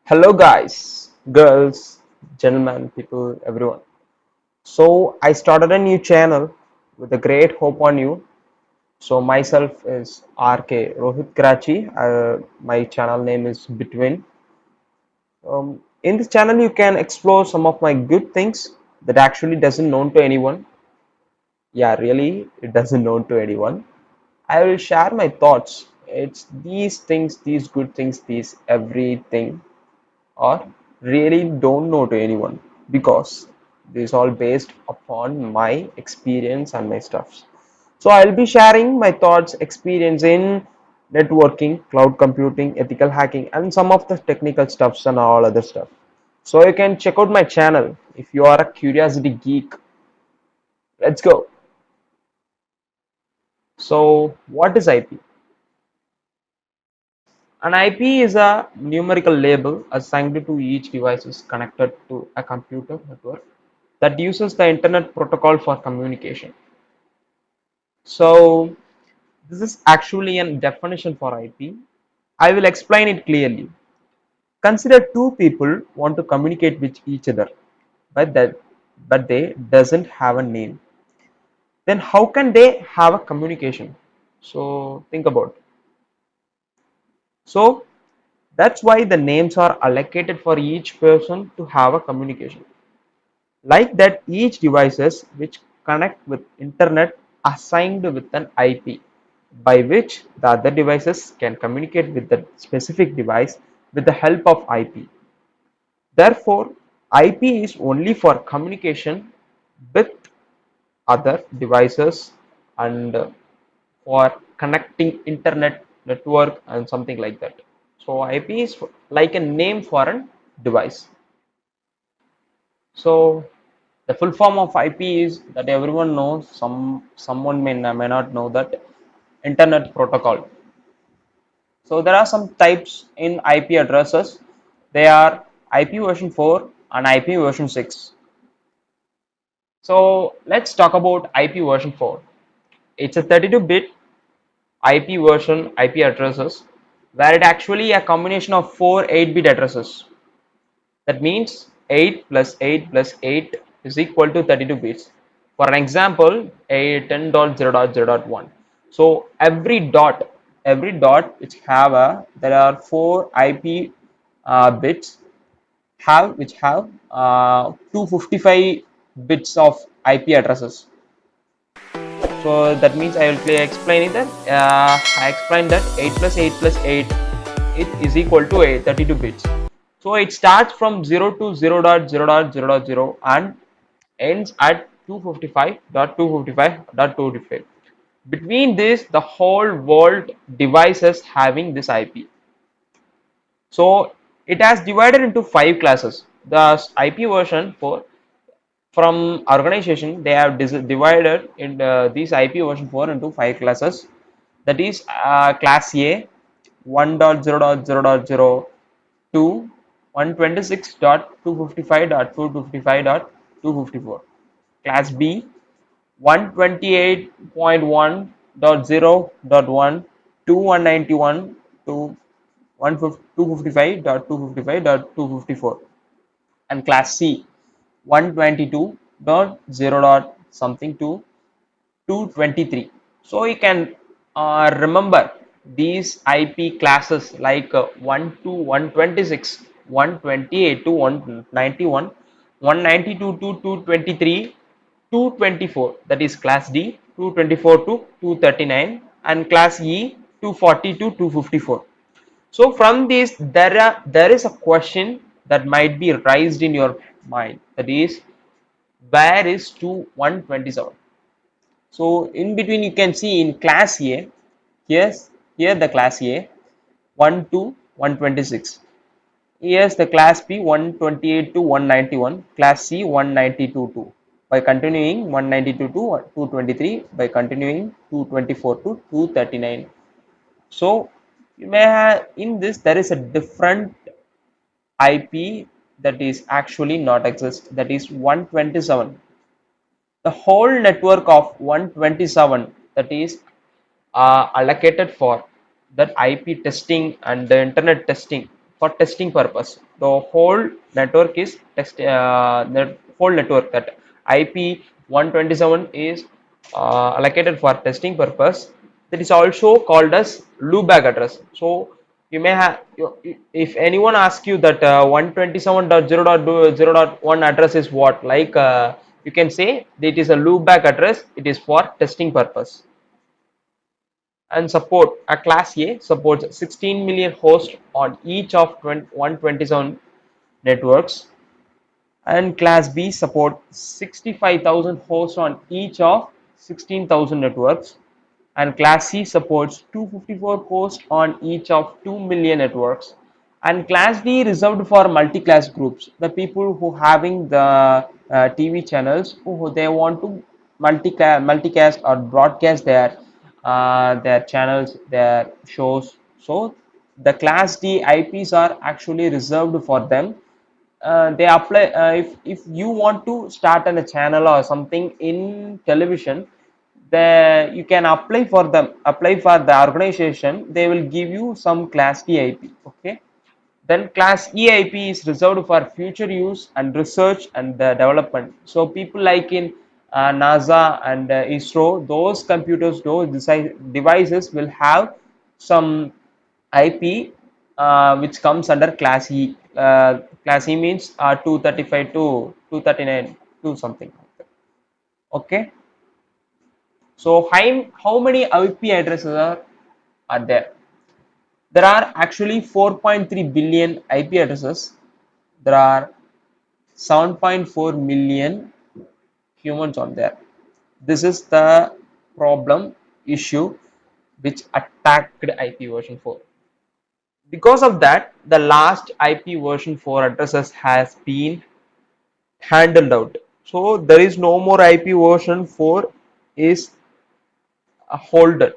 Hello, guys, girls, gentlemen, people, everyone. So, I started a new channel with a great hope on you. So, myself is RK Rohit Karachi. My channel name is Between. In this channel, you can explore some of my good things that actually doesn't known to anyone. Yeah, really, it doesn't known to anyone. I will share my thoughts. It's these things, these good things, these everything or really don't know to anyone because this is all based upon my experience and my stuffs. So I'll be sharing my thoughts, experience in networking, cloud computing, ethical hacking, and some of the technical stuffs and all other stuff. So you can check out my channel if you are a curiosity geek. Let's go. So what is IP? An IP is a numerical label assigned to each device is connected to a computer network that uses the internet protocol for communication. So this is actually a definition for IP. I will explain it clearly. Consider two people want to communicate with each other, but that but they doesn't have a name. Then how can they have a communication? So think about it. So that's why the names are allocated for each person to have a communication. Like that, each devices which connect with internet assigned with an IP by which the other devices can communicate with the specific device with the help of IP. Therefore, IP is only for communication with other devices and for connecting internet network and something like that. So IP is like a name for a device. So the full form of IP is that everyone knows. Someone may not know that Internet Protocol. So there are some types in IP addresses. They are IP version 4 and IP version 6. So let's talk about IP version 4. It's a 32-bit IP version IP addresses where it actually a combination of four 8-bit addresses. That means 8 plus 8 plus 8 is equal to 32 bits. For an example, a 10.0.0.1. So every dot which have a, there are four IP bits which have 255 bits of IP addresses. So that means I will explain it that I explained that 8 plus 8 plus 8 it is equal to 32 bits. So it starts from 0 to 0.0.0.0 and ends at 255.255.255. Between this, the whole world devices having this IP. So it has divided into five classes. The IP version for from organization they have divided in these IP version 4 into five classes. That is class A 1.0.0.0 to 126.255.255.254. Class B 128.1.0.1 to 191 to 255.255.254, and class C 122.0 dot something to 223. So you can remember these IP classes like 1 to 126, 128 to 191, 192 to 223, 224, that is class D, 224 to 239, and class E 240 to 254. So from this there is a question that might be raised in your mind, that is where is 2 127. So in between you can see in class A, here the class A 1 to 126. Here's the class B 128 to 191, class C 192 to. By continuing 192 to 223, by continuing 224 to 239. So you may have in this there is a different IP that is actually not exist, that is 127. The whole network of 127 that is allocated for that IP testing and the internet testing. for testing purpose. The whole network is the whole network, that IP 127 is allocated for testing purpose. That is also called as loopback address. So you may have, if anyone asks you that 127.0.0.1 address is what, like you can say that it is a loopback address. It is for testing purpose. And support a class A supports 16 million hosts on each of 127 networks, and class B support 65,000 hosts on each of 16,000 networks, and class C supports 254 hosts on each of 2 million networks, and class D reserved for multi-class groups, the people who having the TV channels who they want to multicast or broadcast their channels, their shows. So the class D IPs are actually reserved for them. They apply, if you want to start on a channel or something in television, you can apply for the organization. They will give you some class D IP. Okay, then class EIP is reserved for future use and research and development. So people like in NASA and ISRO, those computers, those devices will have some IP which comes under class E. Class E means 235 to 239 to something. Okay. So how many IP addresses are there? There are actually 4.3 billion IP addresses. There are 7.4 million humans on there. This is the problem issue which attacked IP version 4. Because of that, the last IP version 4 addresses has been handled out. So there is no more IP version 4 is holded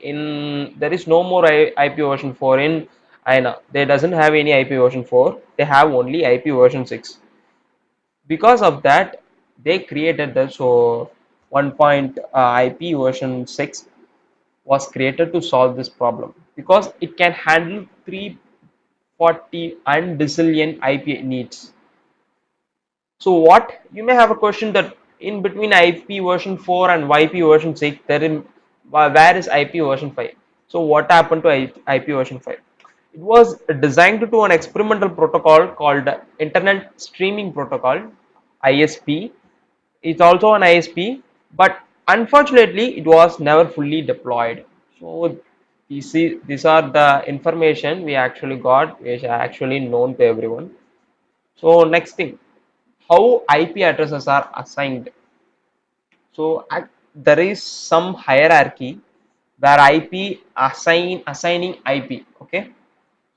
in. There is no more IP version 4 in INA. They doesn't have any IP version 4. They have only IP version 6. Because of that, they created the so 1 point IP version 6 was created to solve this problem, because it can handle 340 undecillion IP needs. So what you may have a question that in between IP version 4 and YP version 6, there in where is IP version 5? So what happened to IP version 5? It was designed to do an experimental protocol called Internet Streaming Protocol, ISP. It's also an ISP, but unfortunately, it was never fully deployed. So these are the information we actually got, which are actually known to everyone. So next thing, how IP addresses are assigned. So there is some hierarchy where assigning IP. Okay.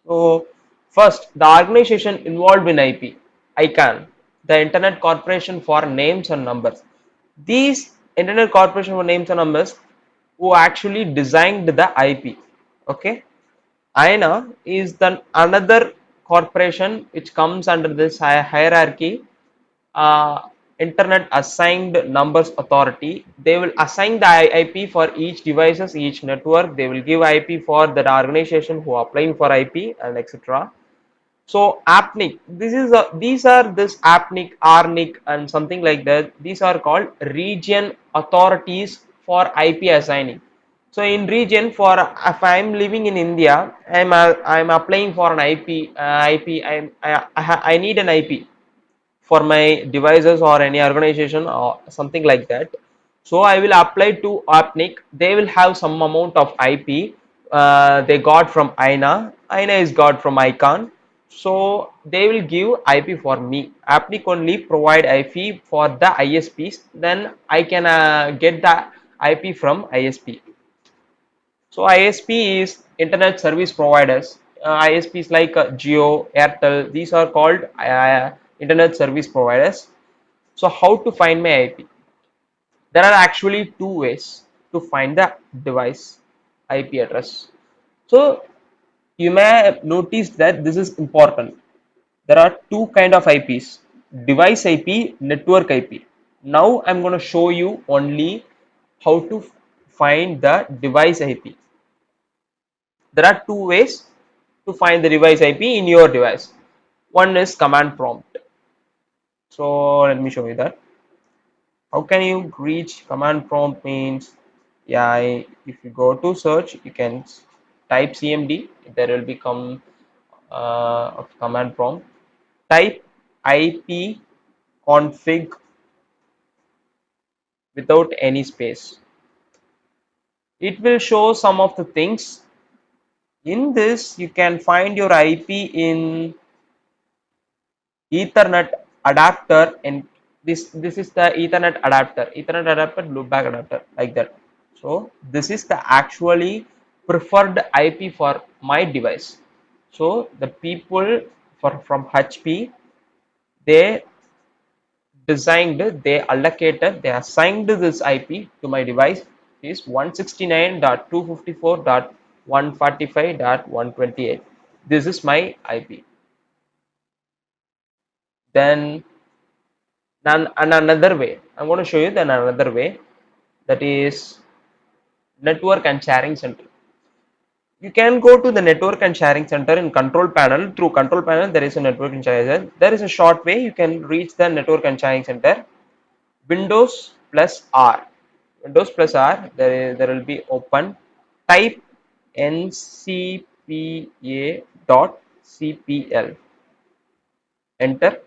So first, the organization involved in IP, ICANN, the Internet Corporation for Names and Numbers. These Internet Corporation for Names and Numbers who actually designed the IP. Okay. INA is the another corporation which comes under this hierarchy, Internet Assigned Numbers Authority. They will assign the IP for each devices, each network. They will give IP for that organization who are applying for IP and etc. So APNIC, these are this APNIC, RNIC and something like that. These are called region authorities for IP assigning. So in region, for if I'm living in India, I'm applying for an IP. I need an IP for my devices or any organization or something like that. So I will apply to APNIC. They will have some amount of IP they got from INA. INA is got from ICANN. So they will give IP for me. APNIC only provide IP for the ISPs. Then I can get the IP from ISP. So ISP is Internet Service Providers. ISPs like Geo, Airtel, these are called Internet Service Providers. So how to find my IP? There are actually two ways to find the device IP address. So you may have noticed that this is important. There are two kind of IPs: device IP, network IP. Now I'm going to show you only how to find the device IP. There are two ways. to find the device IP in your device. One is command prompt. So let me show you that. How can you reach command prompt means, yeah, if you go to search, you can type CMD. There will become of command prompt. Type IP config without any space. It will show some of the things. In this, you can find your IP in Ethernet adapter, and this is the Ethernet adapter, loopback adapter, like that. So this is the actually preferred IP for my device. So the people from HP, they they assigned this IP to my device is 169.254.145.128. This is my IP. Then and another way, I'm going to show you then another way, that is network and sharing center. You can go to the network and sharing center in control panel. Through control panel, there is a network and sharing center. There is a short way you can reach the network and sharing center. Windows plus R. Windows plus R. There will be open. Type ncpa.cpl. Enter.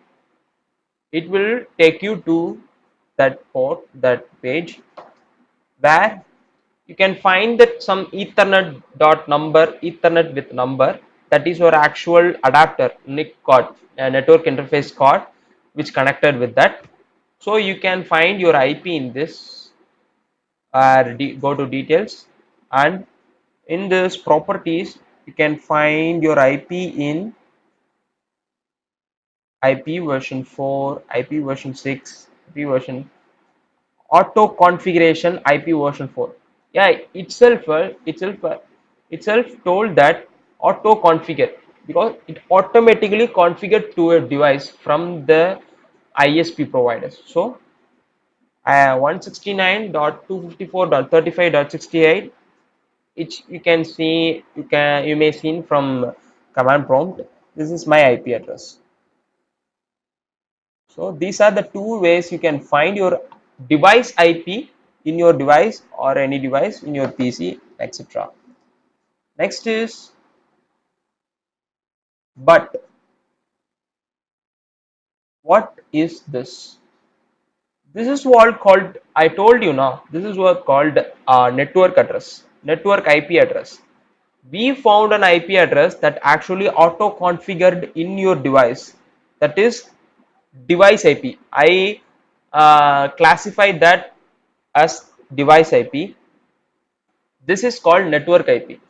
It will take you to that page where you can find that some ethernet dot number, ethernet with number, that is your actual adapter NIC card, network interface card, which connected with that. So you can find your IP in this, go to details, and in this properties you can find your IP in IP version 4, IP version 6, IP version auto configuration, IP version 4. Yeah, itself told that auto configure, because it automatically configured to a device from the ISP providers. So 169.254.35.68, which you may see from command prompt. This is my IP address. So these are the two ways you can find your device IP in your device or any device in your PC, etc. Next is, but what is this? This is what called, I told you now, this is what called network address, network IP address. We found an IP address that actually auto configured in your device. That is device IP. I classified that as device IP. This is called network IP.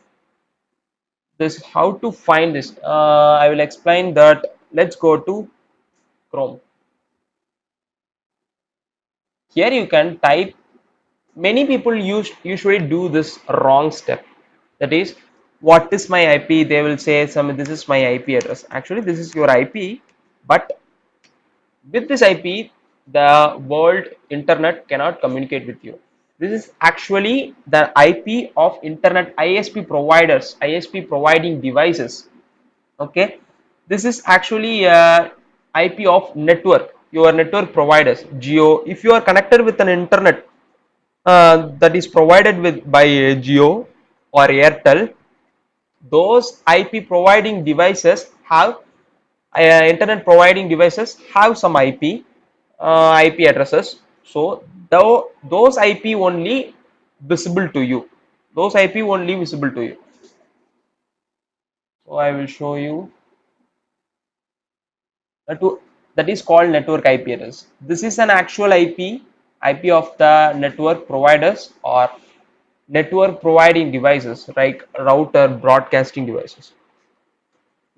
This how to find this. I will explain that. Let's go to Chrome. Here you can type. Many people usually do this wrong step. That is, what is my IP? They will say some. This is my IP address. Actually, this is your IP, but with this IP, the world internet cannot communicate with you. This is actually the IP of internet ISP providers, ISP providing devices. Okay, this is actually IP of network, your network providers, Geo. If you are connected with an internet that is provided with by Geo or Airtel, those IP providing devices have internet providing devices have some IP addresses. So those IP only visible to you. Those IP only visible to you. So I will show you that is called network IP address. This is an actual IP of the network providers or network providing devices like router broadcasting devices.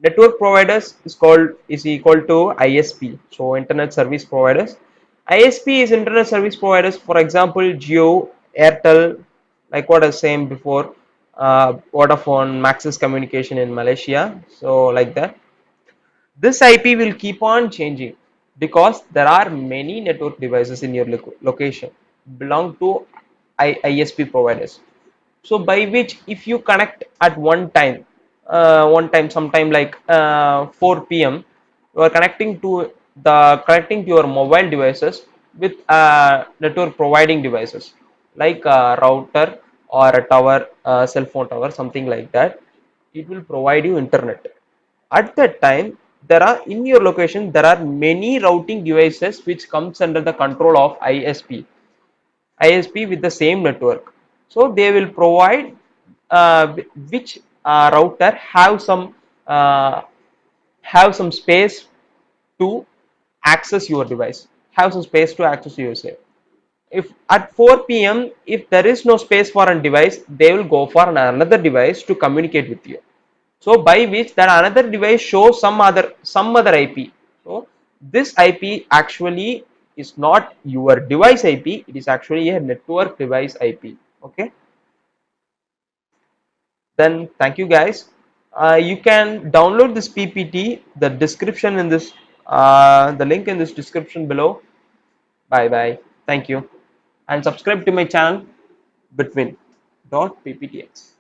Network providers is equal to ISP, so internet service providers. ISP is internet service providers, for example Geo, Airtel, like what I was saying before, Vodafone, Maxis Communication in Malaysia, so like that. This IP will keep on changing because there are many network devices in your location belong to ISP providers. So by which if you connect at one time, one time sometime like 4 p.m. you are connecting to your mobile devices with network providing devices like a router or a tower, cell phone tower, something like that. It will provide you internet. At that time, there are in your location there are many routing devices which comes under the control of ISP with the same network. So they will provide which router uh, have some space to access your device, have some space to access your say. If at 4 p.m. if there is no space for a device, they will go for another device to communicate with you. So by which that another device shows some other IP. So this IP actually is not your device IP, it is actually a network device IP. Okay, then thank you guys. You can download this PPT, the link in this description below. Bye bye. Thank you. And subscribe to my channel between .pptx.